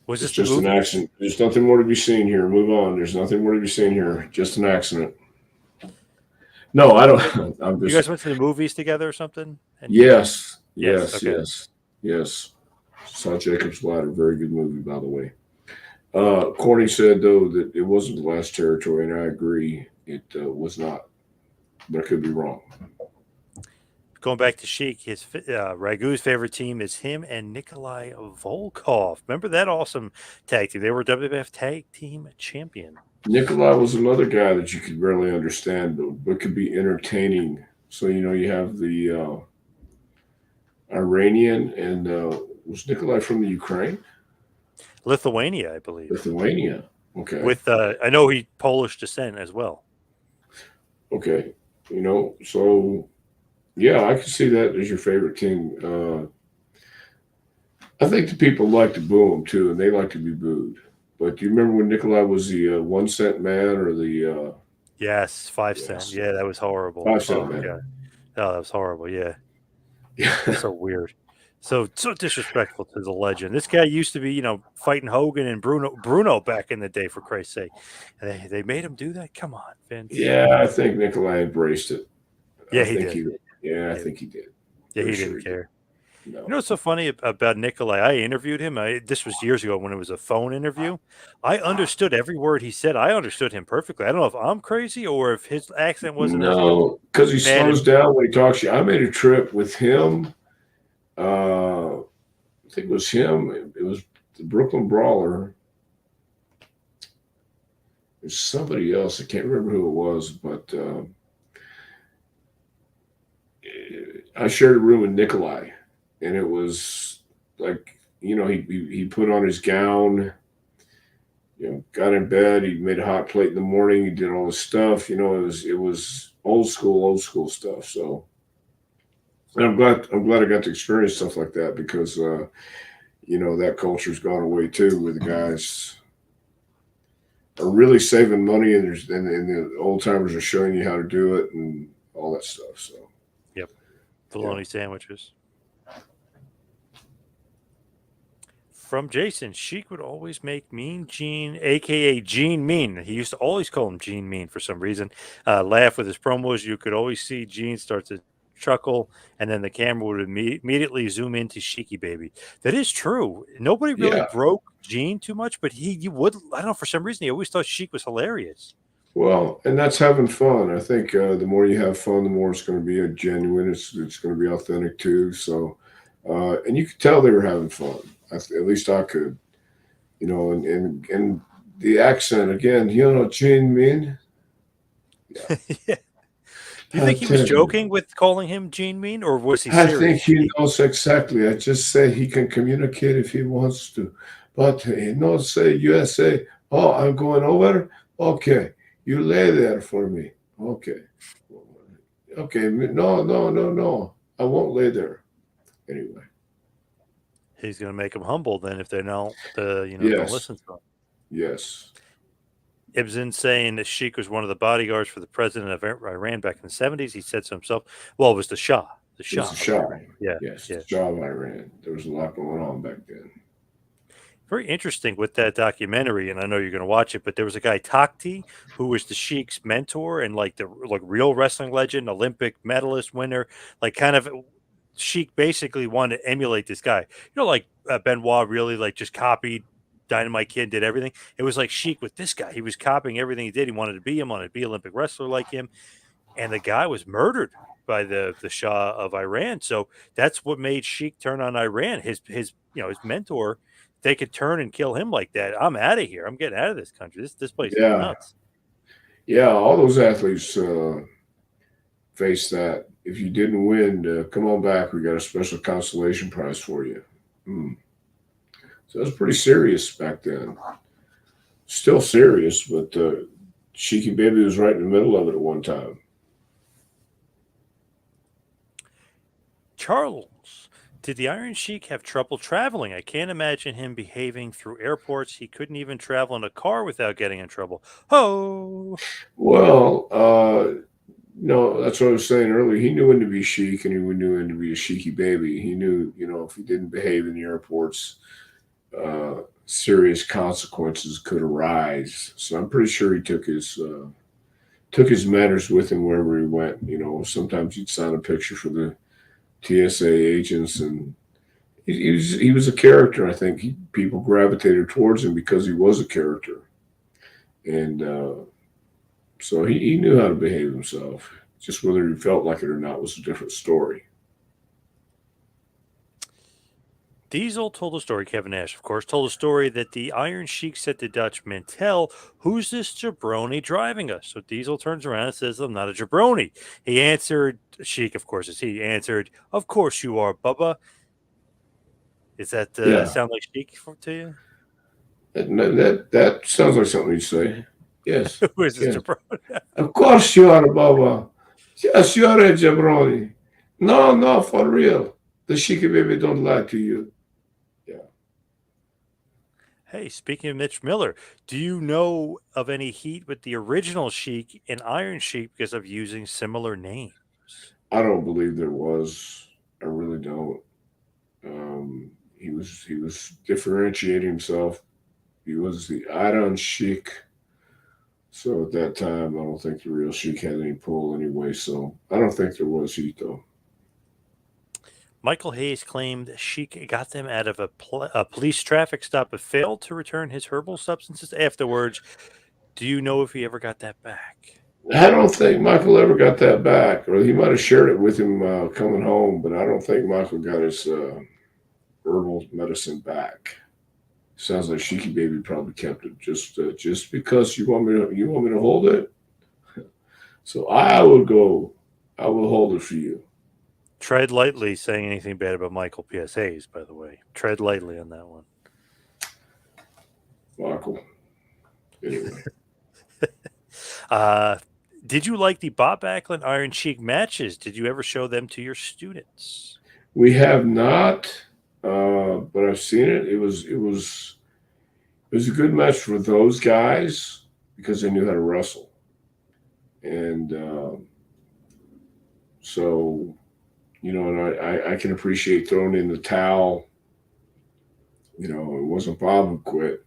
Was It's this the just an movies? accident. There's nothing more to be seen here. Move on. There's nothing more to be seen here. Just an accident. No, I You guys, don't. I'm you guys just. went to the movies together or something? And Yes. yes, Yes. okay. Yes. Yes. Saw Jacob's Ladder. Very good movie, by the way. Corny said though that it wasn't the last territory, and I agree. It was not, but I could be wrong. Going back to Sheik, his Ragu's favorite team is him and Nikolai Volkov. Remember that awesome tag team? They were WWF Tag Team Champion. Nikolai was another guy that you could barely understand, but could be entertaining. So you have the Iranian, and was Nikolai from the Ukraine, Lithuania, I believe. Lithuania? Okay, With I know he Polish descent as well. okay. So yeah, I can see that as your favorite team. I think the people like to boo him too, and they like to be booed. But do you remember when Nikolai was the 1 cent man or the Yes, 5 cent. yes Yeah, that was horrible. 5 cent Oh my man? god. Oh, that was horrible. Yeah. Yeah, So weird. So disrespectful to the legend. This guy used to be, fighting Hogan and Bruno back in the day. For Christ's sake, they made him do that. Come on, Vince. Yeah, I think Nikolai embraced it. Yeah, I he think did. he, yeah, I Yeah, think he did. yeah, Pretty he sure didn't he did. care. You know No, what's so funny about Nikolai? I interviewed him. This was years ago when it was a phone interview. I understood every word he said. I understood him perfectly. I don't know if I'm crazy or if his accent wasn't as no, because he bad. slows down when he talks to you. I made a trip with him. I think it was him. It was the Brooklyn Brawler. There's somebody else. I can't remember who it was, but I shared a room with Nikolai, and it was like he put on his gown, got in bed. He made a hot plate in the morning. He did all this stuff. It was old school stuff. So and I'm glad I got to experience stuff like that because that culture's gone away too, where the guys are really saving money and the old timers are showing you how to do it and all that stuff. So Yep, yeah, bologna sandwiches. From Jason, Sheik would always make Mean Gene, aka Gene Mean. He used to always call him Gene Mean for some reason. Laugh with his promos. You could always see Gene start to chuckle, and then the camera would immediately zoom into Sheiky Baby. That is true. Nobody really yeah. broke Gene too much, but you would. I don't know, for some reason, he always thought Sheik was hilarious. Well, and that's having fun. I think the more you have fun, the more it's going to be a genuine. It's going to be authentic too. So, and you could tell they were having fun. At least I could. And the accent again. Gene Min. Yeah, Yeah. Do you I think he was tell you. joking with calling him Gene Mean, or was he I serious? think he knows exactly. I just say he can communicate if he wants to, but he knows say USA. Oh, I'm going over. Okay, you lay there for me. Okay, okay. No, no, no, no. I won't lay there anyway. He's going to make them humble then if they don't Yes, listen to him. yes. Ibsen saying that Sheik was one of the bodyguards for the president of Iran back in the 70s. He said to himself, well, it was the It was Shah the of Shah. Iran. Yeah, Yes, the yeah. Shah of Iran. There was a lot going on back then. Very interesting with that documentary, and I know you're going to watch it, but there was a guy, Takti, who was the Sheik's mentor and like the real wrestling legend, Olympic medalist winner, like kind of Sheik basically wanted to emulate this guy. Like Benoit really like just copied Dynamite Kid, did everything. It was like Sheik with this guy. He was copying everything he did. He wanted to be him, wanted to be Olympic wrestler like him, and the guy was murdered by the Shah of Iran. So that's what made Sheik turn on Iran. His mentor, they could turn and kill him like that. I'm out of here. I'm getting out of this country. This place is Yeah, nuts. yeah. All those athletes face that. If you didn't win, come on back. We got a special consolation prize for you. Hmm. So it was pretty serious back then. Still serious, but Sheiky Baby was right in the middle of it at one time. Charles, did the Iron Sheik have trouble traveling? I can't imagine him behaving through airports. He couldn't even travel in a car without getting in trouble. Oh, Well, no, that's what I was saying earlier. He knew when to be chic and he knew when to be a Sheiky Baby. He knew, if he didn't behave in the airports, serious consequences could arise. So I'm pretty sure he took his manners with him wherever he went. Sometimes he'd sign a picture for the TSA agents, and he was a character. I think people gravitated towards him because he was a character, and so he knew how to behave himself. Just whether he felt like it or not was a different story. Diesel told a story, Kevin Nash, of course, told a story that the Iron Sheik said to Dutch Mantel, who's this jabroni driving us? So Diesel turns around and says, I'm not a jabroni. He answered, Sheik, of course, as he answered, of course you are, Bubba. Is that Yeah, sound like Sheik to you? that sounds like something you say. Yes, Who is this yes. jabroni? Of course you are, Baba. Yes, you are a jabroni. No, no, for real. The Shiki baby don't lie to you. Yeah. Hey, speaking of Mitch Miller, do you know of any heat with the original Sheik and Iron Sheik because of using similar names? I don't believe there was. I really don't. He was differentiating himself. He was the Iron Sheik. So at that time, I don't think the real Sheik had any pull anyway. So I don't think there was heat though. Michael Hayes claimed Sheik got them out of a police traffic stop but failed to return his herbal substances afterwards. Do you know if he ever got that back? I don't think Michael ever got that back, or he might have shared it with him coming home, but I don't think Michael got his herbal medicine back. Sounds like Sheiky Baby probably kept it just because you want me to hold it. So I will go. I will hold it for you, Tread lightly saying anything bad about Michael P.S. Hayes, by the way. Tread lightly on that one. Michael. Anyway, Uh, did you like the Bob Backlund Iron Sheik matches? Did you ever show them to your students? we have not, but I've seen it. It was a good match for those guys because they knew how to wrestle, and so and I can appreciate throwing in the towel. It wasn't Bob who quit.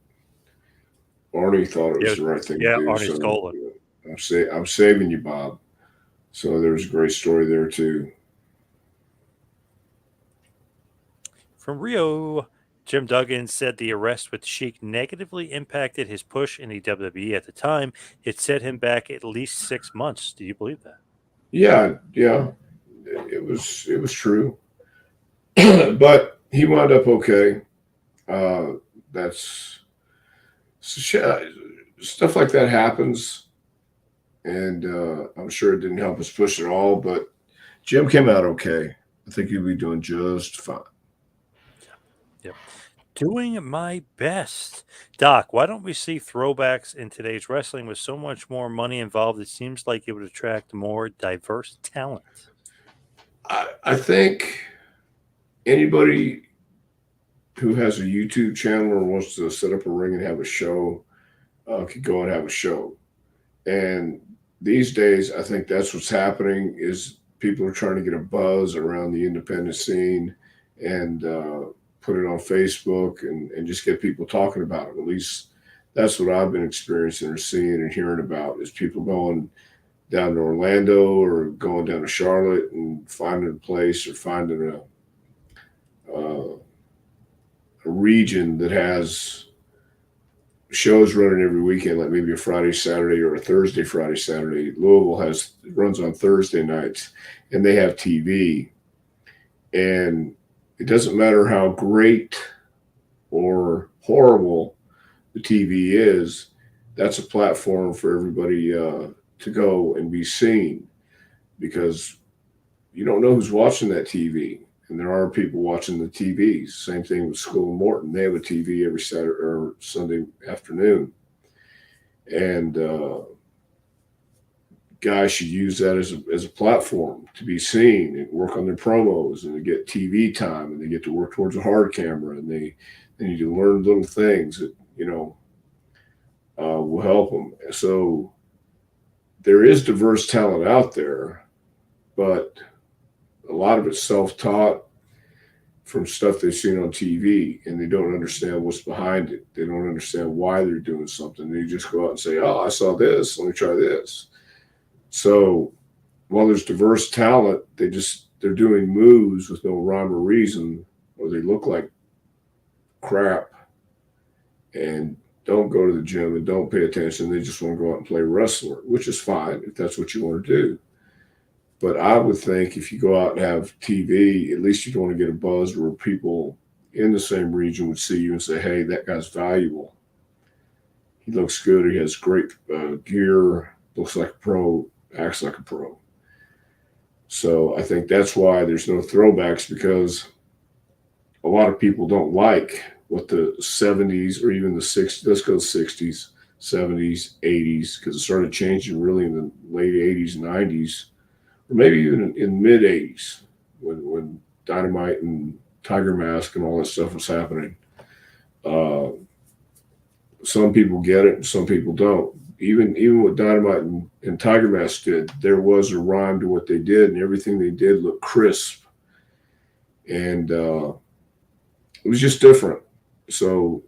Arnie thought it Yeah, was the right thing to yeah, do. Arnie So Skolin. I'm saving you, Bob. So there's a great story there too. From Rio, Jim Duggan said the arrest with Sheik negatively impacted his push in the WWE at the time. It set him back at least 6 months. Do you believe that? Yeah, yeah, it was true, but he wound up okay. Uh, that's stuff like that happens, and I'm sure it didn't help us push at all. But Jim came out okay. I think he'll be doing just fine. Yep. Doing my best. Doc, why don't we see throwbacks in today's wrestling with so much more money involved? It seems like it would attract more diverse talent. I think anybody who has a YouTube channel or wants to set up a ring and have a show could go and have a show. And these days, I think that's what's happening is people are trying to get a buzz around the independent scene and put it on Facebook and just get people talking about it. At least that's what I've been experiencing or seeing and hearing about is people going down to Orlando or going down to Charlotte and finding a place or finding a region that has shows running every weekend, like maybe a Friday, Saturday, or a Thursday, Friday, Saturday. Louisville runs on Thursday nights, and they have TV. And it doesn't matter how great or horrible the TV is. That's a platform for everybody to go and be seen because you don't know who's watching that TV. And there are people watching the TVs. Same thing with School of Morton. They have a TV every Saturday or Sunday afternoon. And guys should use that as a platform to be seen and work on their promos and to get TV time and they get to work towards a hard camera and they need to learn little things that, will help them. So there is diverse talent out there, but a lot of it's self-taught from stuff they've seen on TV, and they don't understand what's behind it. They don't understand why they're doing something. They just go out and say, "Oh, I saw this. Let me try this." So while there's diverse talent, they're doing moves with no rhyme or reason, or they look like crap, and don't go to the gym and don't pay attention. They just want to go out and play wrestler, which is fine if that's what you want to do. But I would think if you go out and have TV, at least you'd want to get a buzz where people in the same region would see you and say, "Hey, that guy's valuable. He looks good. He has great gear. Looks like a pro. Acts like a pro." So I think that's why there's no throwbacks because a lot of people don't like what the 70s or even the 60s, let's go 60s, 70s, 80s, because it started changing really in the late 80s, 90s or maybe even in mid '80s when Dynamite and Tiger Mask and all that stuff was happening. Uh, some people get it, and some people don't. Even what Dynamite and Tiger Mask did, there was a rhyme to what they did, and everything they did looked crisp. And it was just different. So,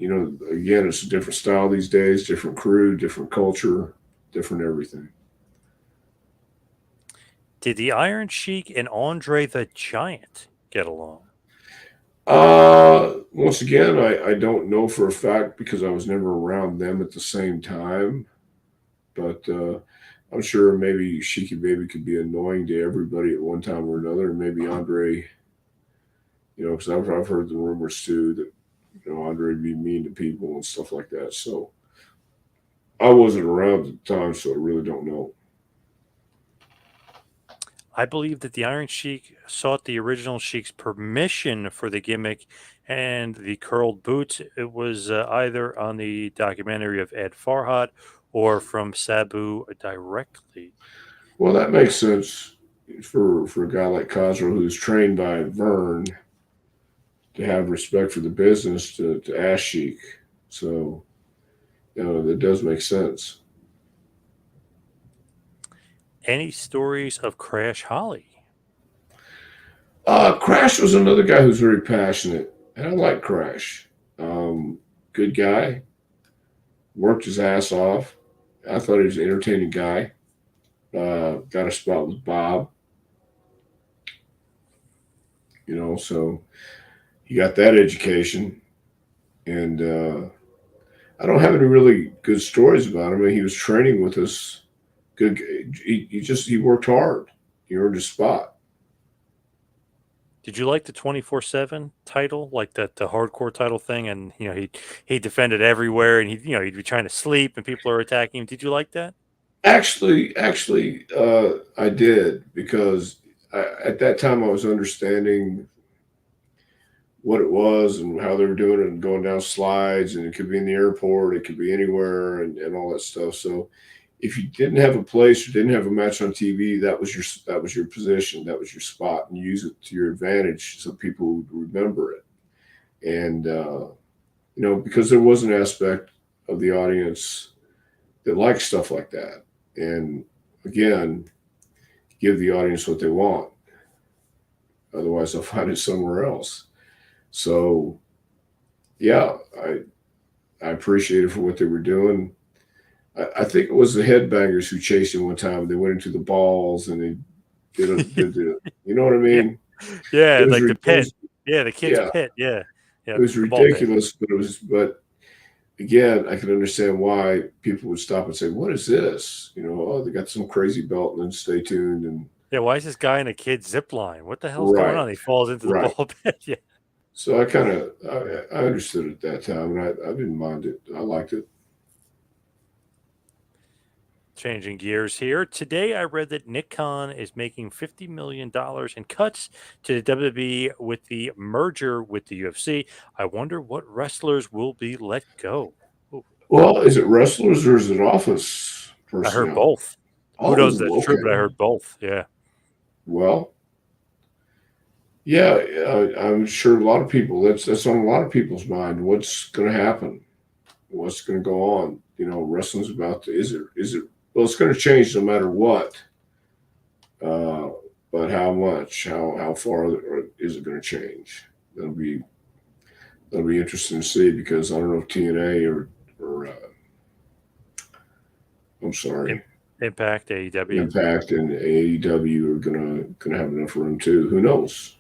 again, it's a different style these days, different crew, different culture, different everything. Did the Iron Sheik and Andre the Giant get along? Once again, I don't know for a fact because I was never around them at the same time, but I'm sure maybe Sheiky Baby could be annoying to everybody at one time or another. And maybe Andre, because I've heard the rumors too that, Andre would be mean to people and stuff like that. So I wasn't around at the time, so I really don't know. I believe that the Iron Sheik sought the original Sheik's permission for the gimmick and the curled boots. It was either on the documentary of Ed Farhat or from Sabu directly. Well, that makes sense for a guy like Cosgrove who's trained by Vern to have respect for the business to ask Sheik. So, that does make sense. Any stories of Crash Holly? Crash was another guy who's very passionate, and I like Crash. Good guy, worked his ass off. I thought he was an entertaining guy. Got a spot with Bob, so he got that education. And I don't have any really good stories about him. I mean, he was training with us. Good. He worked hard. He earned his spot. Did you like the 24/7 title, like that the hardcore title thing? And he defended everywhere, and he'd be trying to sleep, and people are attacking him. Did you like that? Actually, I did because at that time I was understanding what it was and how they were doing it and going down slides, and it could be in the airport, it could be anywhere, and all that stuff. So if you didn't have a place or didn't have a match on TV, that was your position, that was your spot, and you use it to your advantage so people would remember it. And because there was an aspect of the audience that likes stuff like that, and again, give the audience what they want. Otherwise, they'll find it somewhere else. So yeah, I appreciate it for what they were doing. I think it was the headbangers who chased him one time. They went into the balls and they did the, you know what I Yeah, mean? yeah, It was, like the it pit. was Yeah, the kids' yeah, pit. Yeah, yeah, it was the ball pit. ridiculous, but again, I can understand why people would stop and say, "What is this?" Oh, they got some crazy belt, and then stay tuned and Yeah, why is this guy in a kid's zip line? What the hell's going right, on? He falls into the right. ball pit. Yeah. So I understood it at that time, and I didn't mind it. I liked it. Changing gears here. Today, I read that Nick Khan is making $50 million in cuts to the WWE with the merger with the UFC. I wonder what wrestlers will be let go. Ooh, Well, is it wrestlers or is it office I heard personnel? both. Who knows if that's Oh, true, but I okay. heard both. Yeah. Well, yeah, I'm sure a lot of people. That's on a lot of people's mind. What's going to happen? What's going to go on? Wrestling's about to. Is it? Well, it's going to change no matter what. Uh, but how much? How far is it going to change? That'll be that'll be interesting to see because I don't know if TNA or I'm sorry, Im- Impact AEW. Impact and AEW are gonna have enough room too. Who knows?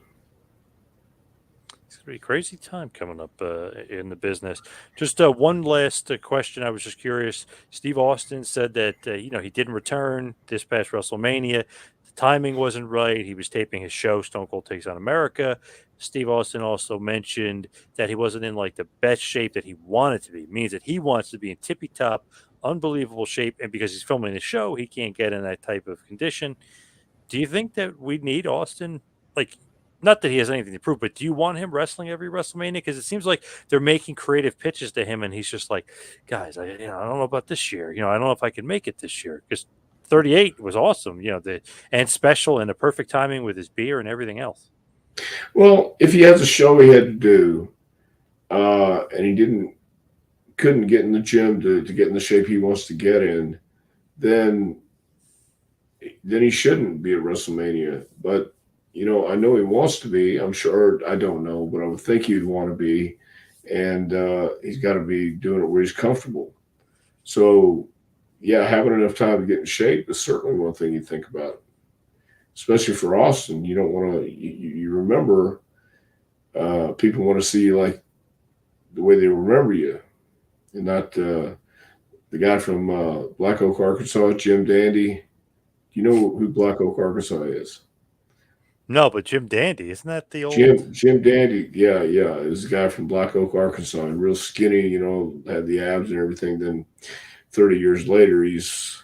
It's going to be a crazy time coming up in the business. Just one last question. I was just curious. Steve Austin said that he didn't return this past WrestleMania. The timing wasn't right. He was taping his show, Stone Cold Takes on America. Steve Austin also mentioned that he wasn't in like the best shape that he wanted to be. It means that he wants to be in tippy top, unbelievable shape, and because he's filming the show, he can't get in that type of condition. Do you think that we need Austin? Like, not that he has anything to prove, but do you want him wrestling every WrestleMania? Because it seems like they're making creative pitches to him, and he's just like, guys, I don't know about this year. I don't know if I can make it this year because 38 was awesome. And special and the perfect timing with his beer and everything else. Well, if he has a show he had to do, and he couldn't get in the gym to get in the shape he wants to get in, then he shouldn't be at WrestleMania. But I know he wants to be. I'm sure. I don't know, but I would think he'd want to be, and he's got to be doing it where he's comfortable. So, yeah, having enough time to get in shape is certainly one thing you think about, especially for Austin. You don't want to. You remember people want to see you like the way they remember you, and not the guy from Black Oak, Arkansas, Jim Dandy. Do you know who Black Oak, Arkansas is? No, but Jim Dandy, isn't that the old? Jim Dandy, yeah, yeah, is a guy from Black Oak, Arkansas, and real skinny, had the abs and everything. Then 30 years later, he's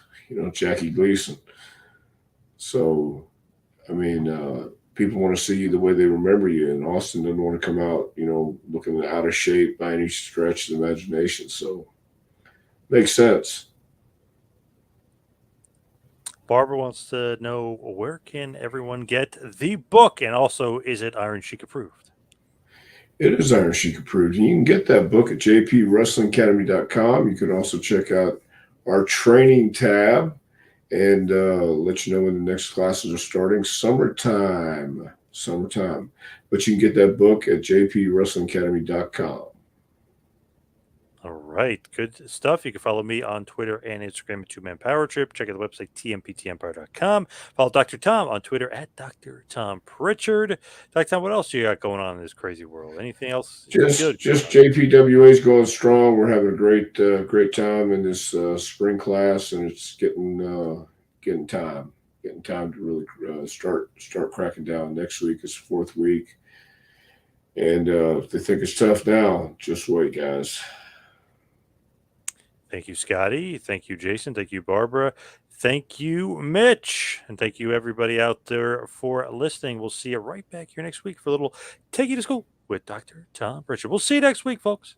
Jackie Gleason. So I mean, people want to see you the way they remember you, and Austin doesn't want to come out, looking out of shape by any stretch of the imagination. So makes sense. Barbara wants to know where can everyone get the book, and also is it Iron Sheik approved? It is Iron Sheik approved. And you can get that book at jpwrestlingacademy.com. You can also check out our training tab and let you know when the next classes are starting. Summertime. Summertime. But you can get that book at jpwrestlingacademy.com. All right, good stuff. You can follow me on Twitter and Instagram at Two Man Power Trip. Check out the website, tmptempire.com. Follow Dr. Tom on Twitter at Dr. Tom Prichard. Dr. Tom, what else you got going on in this crazy world? Anything else good going Just on? JPWA is going strong. We're having a great time in this spring class, and it's getting time to really start cracking down. Next week is fourth week, and if they think it's tough now, just wait, guys. Thank you, Scotty. Thank you, Jason. Thank you, Barbara. Thank you, Mitch. And thank you, everybody out there, for listening. We'll see you right back here next week for a little Take You to School with Dr. Tom Pritchard. We'll see you next week, folks.